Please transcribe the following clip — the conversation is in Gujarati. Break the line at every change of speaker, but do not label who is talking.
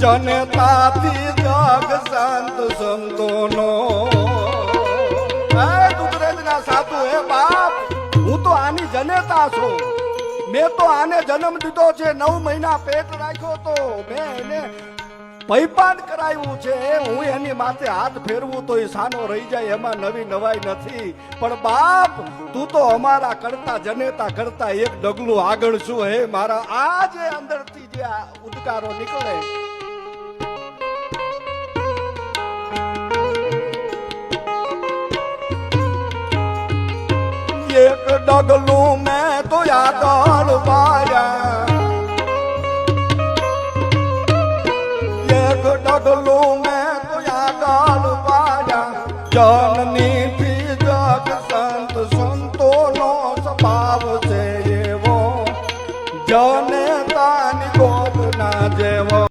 જનતાથી જગ સંત સંતોનો દુધરેજના સાધુ હે બાપ, હું તો આની જનેતા છું. મેં તો આને જન્મ દીધો છે, 9 મહિના પેટ રાખ્યો તો, મેં એને પૈપાન કરાવ્યું છે. હું એની માથે હાથ ફેરવું તો એ સાનો રહી જાય, એમાં નવી નવાઈ નથી. પણ બાપ તું તો અમારા કરતા જનેતા કરતા એક ડગલું આગળ છું. હે મારા આ જે અંદરથી જે ઉદકારો નીકળે, એક ડગલું મેં તો આગળ પાયા, એક ડગલું મેં તો આગળ પાયા, જનની